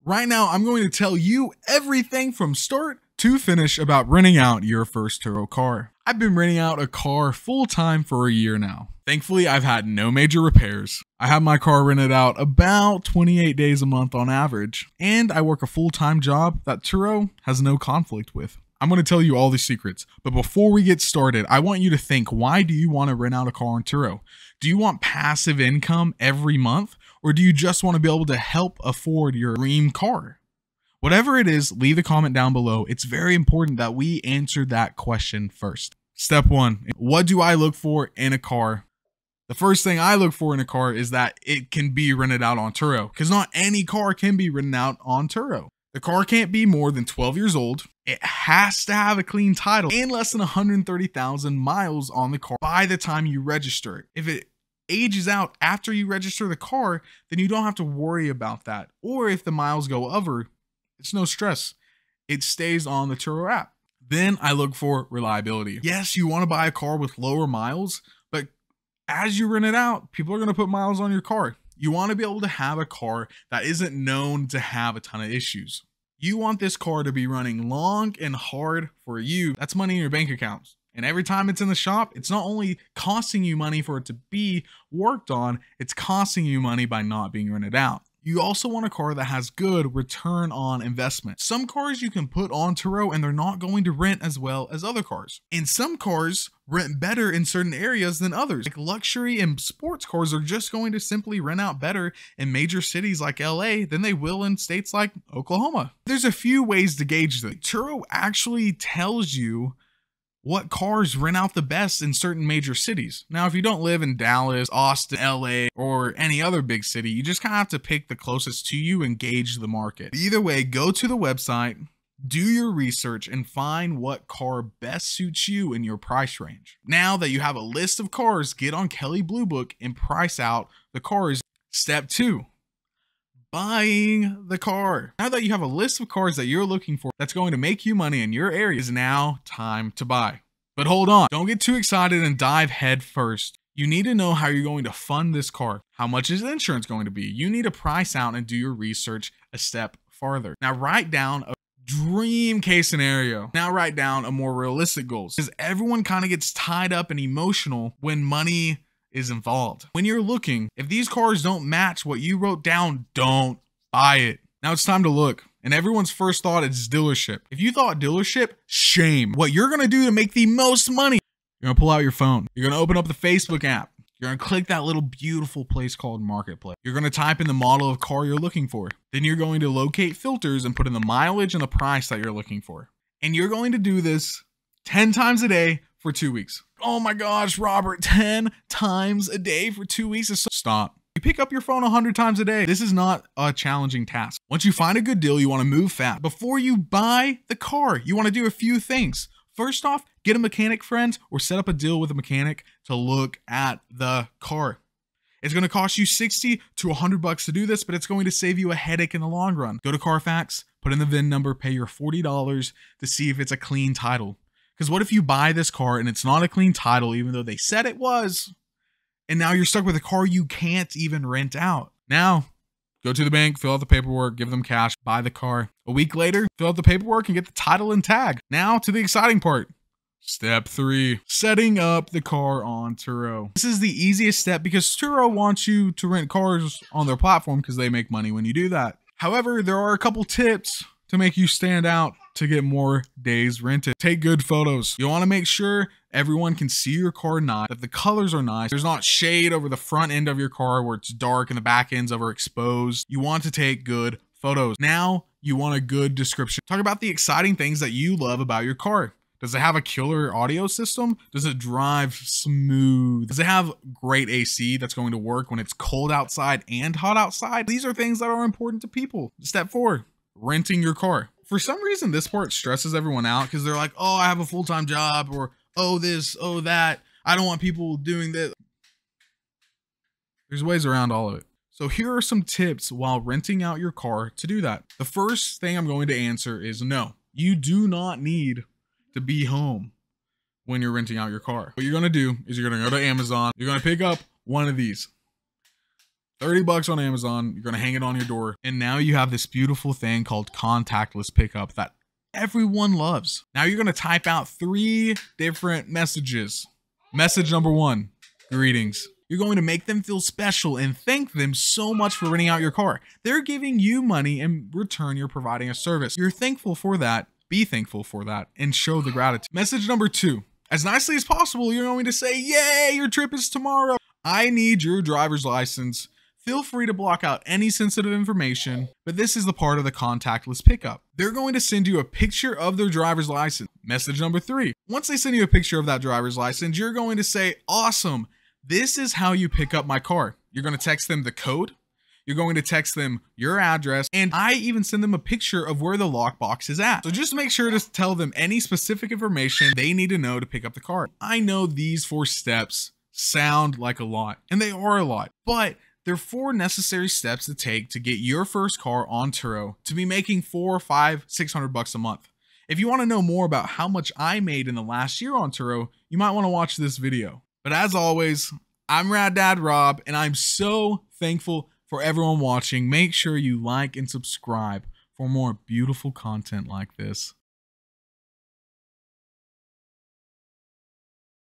Right now, I'm going to tell you everything from start to finish about renting out your first Turo car. I've been renting out a car full time for a year now. Thankfully, I've had no major repairs. I have my car rented out about 28 days a month on average, and I work a full-time job that Turo has no conflict with. I'm going to tell you all the secrets, but before we get started, I want you to think, why do you want to rent out a car on Turo? Do you want passive income every month, or do you just want to be able to help afford your dream car? Whatever it is, leave a comment down below. It's very important that we answer that question first. Step 1, what do I look for in a car? The first thing I look for in a car is that it can be rented out on Turo, because not any car can be rented out on Turo. The car can't be more than 12 years old. It has to have a clean title and less than 130,000 miles on the car by the time you register it. If it ages out after you register the car, then you don't have to worry about that. Or if the miles go over, it's no stress. It stays on the Turo app. Then I look for reliability. Yes, you want to buy a car with lower miles, but as you rent it out, people are going to put miles on your car. You want to be able to have a car that isn't known to have a ton of issues. You want this car to be running long and hard for you. That's money in your bank accounts. And every time it's in the shop, it's not only costing you money for it to be worked on, it's costing you money by not being rented out. You also want a car that has good return on investment. Some cars you can put on Turo and they're not going to rent as well as other cars. And some cars rent better in certain areas than others. Like luxury and sports cars are just going to simply rent out better in major cities like LA than they will in states like Oklahoma. There's a few ways to gauge this. Turo actually tells you what cars rent out the best in certain major cities. Now, if you don't live in Dallas, Austin, LA, or any other big city, you just kind of have to pick the closest to you and gauge the market. Either way, go to the website, do your research, and find what car best suits you in your price range. Now that you have a list of cars, get on Kelley Blue Book and price out the cars. Step 2. Buying the car. Now that you have a list of cars that you're looking for that's going to make you money in your area, is now time to buy. But hold on, don't get too excited and dive head first. You need to know how you're going to fund this car. How much is the insurance going to be? You need to price out and do your research a step farther. Now write down a dream case scenario. Now write down a more realistic goals, because everyone kind of gets tied up and emotional when money is involved. When you're looking, if these cars don't match what you wrote down, don't buy it. Now it's time to look. And everyone's first thought is dealership. If you thought dealership, shame. What you're gonna do to make the most money, you're gonna pull out your phone. You're gonna open up the Facebook app. You're gonna click that little beautiful place called Marketplace. You're gonna type in the model of car you're looking for. Then you're going to locate filters and put in the mileage and the price that you're looking for. And you're going to do this 10 times a day for 2 weeks. Oh my gosh, Robert, 10 times a day for 2 weeks is so... Stop. You pick up your phone 100 times a day. This is not a challenging task. Once you find a good deal, you want to move fast. Before you buy the car, you want to do a few things. First off, get a mechanic friend or set up a deal with a mechanic to look at the car. It's going to cost you 60 to 100 bucks to do this, but it's going to save you a headache in the long run. Go to Carfax, put in the VIN number, pay your $40 to see if it's a clean title. Because what if you buy this car and it's not a clean title, even though they said it was, and now you're stuck with a car you can't even rent out? Now, go to the bank, fill out the paperwork, give them cash, buy the car. A week later, fill out the paperwork and get the title and tag. Now to the exciting part. Step 3, setting up the car on Turo. This is the easiest step because Turo wants you to rent cars on their platform because they make money when you do that. However, there are a couple tips to make you stand out to get more days rented. Take good photos. You want to make sure everyone can see your car nice, that the colors are nice. There's not shade over the front end of your car where it's dark and the back end's overexposed. You want to take good photos. Now you want a good description. Talk about the exciting things that you love about your car. Does it have a killer audio system? Does it drive smooth? Does it have great AC that's going to work when it's cold outside and hot outside? These are things that are important to people. Step 4, renting your car. For some reason, this part stresses everyone out because they're like, oh, I have a full-time job, or oh, this, oh, that. I don't want people doing this. There's ways around all of it. So here are some tips while renting out your car to do that. The first thing I'm going to answer is no. You do not need to be home when you're renting out your car. What you're going to do is you're going to go to Amazon. You're going to pick up one of these. $30 on Amazon. You're going to hang it on your door. And now you have this beautiful thing called contactless pickup that everyone loves. Now you're going to type out 3 different messages. Message number 1, greetings. You're going to make them feel special and thank them so much for renting out your car. They're giving you money in return. You're providing a service. You're thankful for that. Be thankful for that and show the gratitude. Message number 2, as nicely as possible, you're going to say, yay, your trip is tomorrow. I need your driver's license. Feel free to block out any sensitive information, but this is the part of the contactless pickup. They're going to send you a picture of their driver's license. Message number 3, once they send you a picture of that driver's license, you're going to say, awesome. This is how you pick up my car. You're going to text them the code. You're going to text them your address. And I even send them a picture of where the lockbox is at. So just make sure to tell them any specific information they need to know to pick up the car. I know these 4 steps sound like a lot, and they are a lot, but they're 4 necessary steps to take to get your first car on Turo to be making $400, $500, $600 a month. If you want to know more about how much I made in the last year on Turo, you might want to watch this video. But as always, I'm Rad Dad Rob, and I'm so thankful for everyone watching. Make sure you like and subscribe for more beautiful content like this.